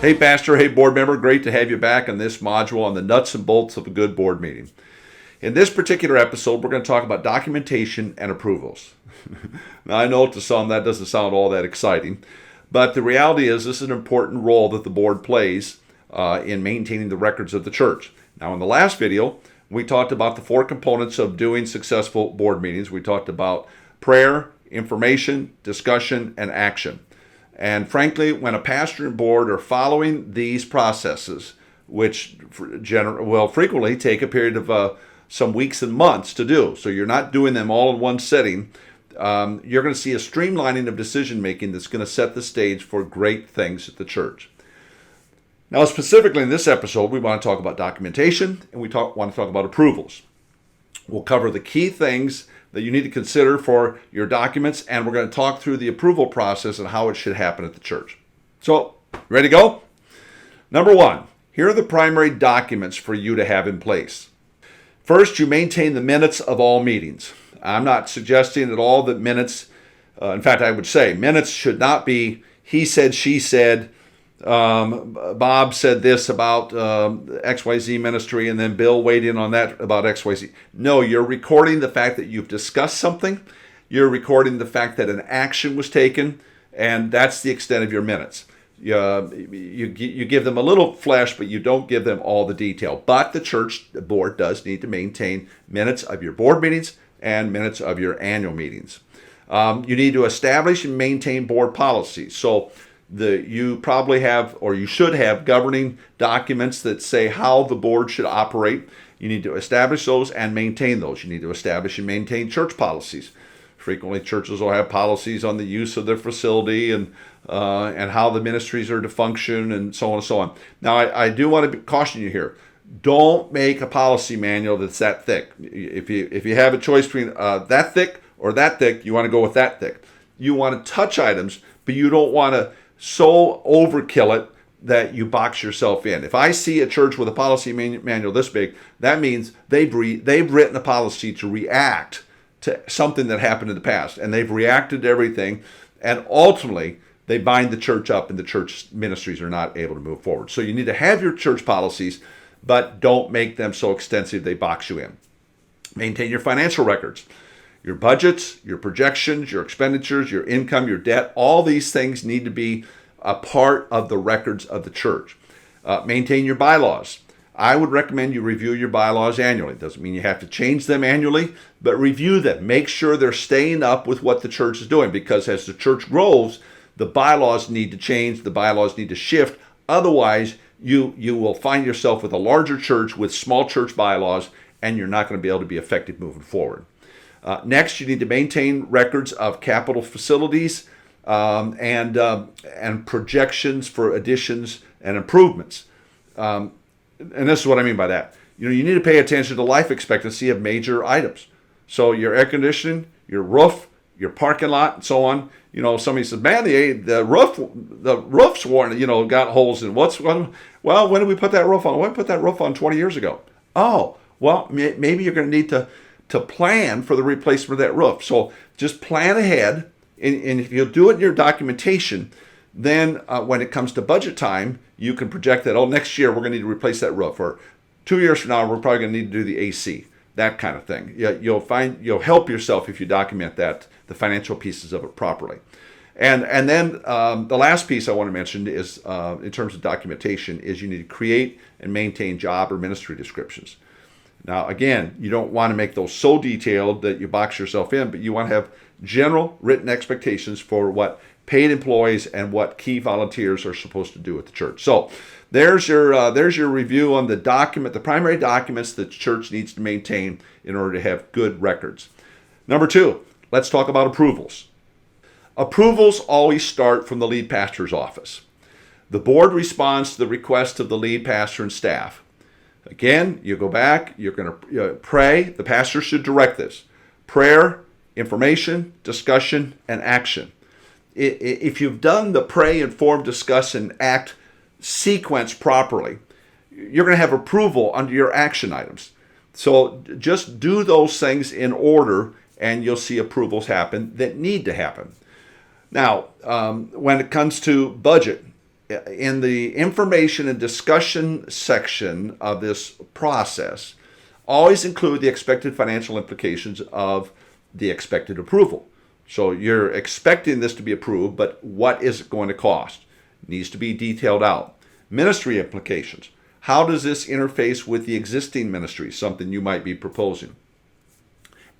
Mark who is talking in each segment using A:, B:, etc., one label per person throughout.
A: Hey Pastor, hey board member, great to have you back on this module on the nuts and bolts of a good board meeting. In this particular episode, we're going to talk about documentation and approvals. Now I know to some that doesn't sound all that exciting, but the reality is this is an important role that the board plays in maintaining the records of the church. Now in the last video, we talked about the four components of doing successful board meetings. We talked about prayer, information, discussion, and action. And frankly, when a pastor and board are following these processes, which will frequently take a period of some weeks and months to do, so you're not doing them all in one setting, you're going to see a streamlining of decision making that's going to set the stage for great things at the church. Now, specifically in this episode, we want to talk about documentation and we want to talk about approvals. We'll cover the key things that you need to consider for your documents, and we're going to talk through the approval process and how it should happen at the church. So, ready to go? Number one, here are the primary documents for you to have in place. First, you maintain the minutes of all meetings. I'm not suggesting at all that minutes, in fact, I would say minutes should not be he said, she said, Bob said this about XYZ ministry, and then Bill weighed in on that about XYZ. No, you're recording the fact that you've discussed something. You're recording the fact that an action was taken, and that's the extent of your minutes. You give them a little flesh, but you don't give them all the detail. But the church board does need to maintain minutes of your board meetings and minutes of your annual meetings. You need to establish and maintain board policies. So you probably have, or you should have, governing documents that say how the board should operate. You need to establish those and maintain those. You need to establish and maintain church policies. Frequently, churches will have policies on the use of their facility and how the ministries are to function and so on and so on. Now, I do want to caution you here. Don't make a policy manual that's that thick. If you have a choice between that thick or that thick, you want to go with that thick. You want to touch items, but you don't want to so overkill it that you box yourself in. If I see a church with a policy manual this big, that means they've written a policy to react to something that happened in the past, and they've reacted to everything, and ultimately they bind the church up and the church ministries are not able to move forward. So you need to have your church policies, but don't make them so extensive they box you in. Maintain your financial records. Your budgets, your projections, your expenditures, your income, your debt, all these things need to be a part of the records of the church. Maintain your bylaws. I would recommend you review your bylaws annually. It doesn't mean you have to change them annually, but review them. Make sure they're staying up with what the church is doing, because as the church grows, the bylaws need to change, the bylaws need to shift. Otherwise, you will find yourself with a larger church with small church bylaws, and you're not going to be able to be effective moving forward. Next, you need to maintain records of capital facilities and projections for additions and improvements. And this is what I mean by that. You need to pay attention to life expectancy of major items. So your air conditioning, your roof, your parking lot, and so on. Somebody says, "Man, the roof's worn. Got holes in. Well, when did we put that roof on? We put that roof on 20 years ago. Oh, well, maybe you're going to need to plan for the replacement of that roof. So just plan ahead, and if you'll do it in your documentation, then when it comes to budget time, you can project that, next year we're going to need to replace that roof, or 2 years from now we're probably going to need to do the AC, that kind of thing. You'll help yourself if you document that, the financial pieces of it properly. And then the last piece I want to mention is, in terms of documentation, is you need to create and maintain job or ministry descriptions. Now, again, you don't want to make those so detailed that you box yourself in, but you want to have general written expectations for what paid employees and what key volunteers are supposed to do at the church. So there's your review on the primary documents that the church needs to maintain in order to have good records. Number two, let's talk about approvals. Approvals always start from the lead pastor's office. The board responds to the request of the lead pastor and staff. Again, you go back, you're going to pray. The pastor should direct this. Prayer, information, discussion, and action. If you've done the pray, inform, discuss, and act sequence properly, you're going to have approval under your action items. So just do those things in order, and you'll see approvals happen that need to happen. Now, when it comes to budget, in the information and discussion section of this process, always include the expected financial implications of the expected approval. So you're expecting this to be approved, but what is it going to cost? It needs to be detailed out. Ministry implications. How does this interface with the existing ministry, something you might be proposing?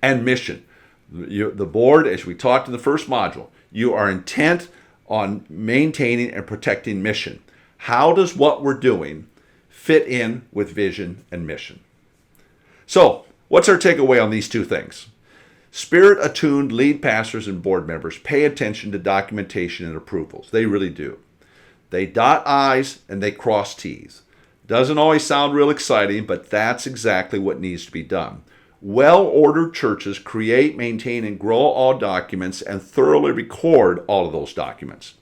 A: And mission. The board, as we talked in the first module, you are intent on maintaining and protecting mission. How does what we're doing fit in with vision and mission? So, what's our takeaway on these two things? Spirit-attuned lead pastors and board members pay attention to documentation and approvals. They really do. They dot I's and they cross T's. Doesn't always sound real exciting, but that's exactly what needs to be done. Well-ordered churches create, maintain, and grow all documents and thoroughly record all of those documents.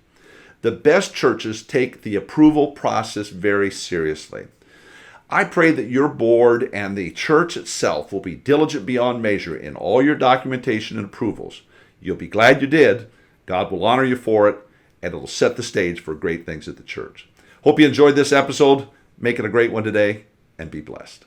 A: The best churches take the approval process very seriously. I pray that your board and the church itself will be diligent beyond measure in all your documentation and approvals. You'll be glad you did. God will honor you for it, and it'll set the stage for great things at the church. Hope you enjoyed this episode. Make it a great one today, and be blessed.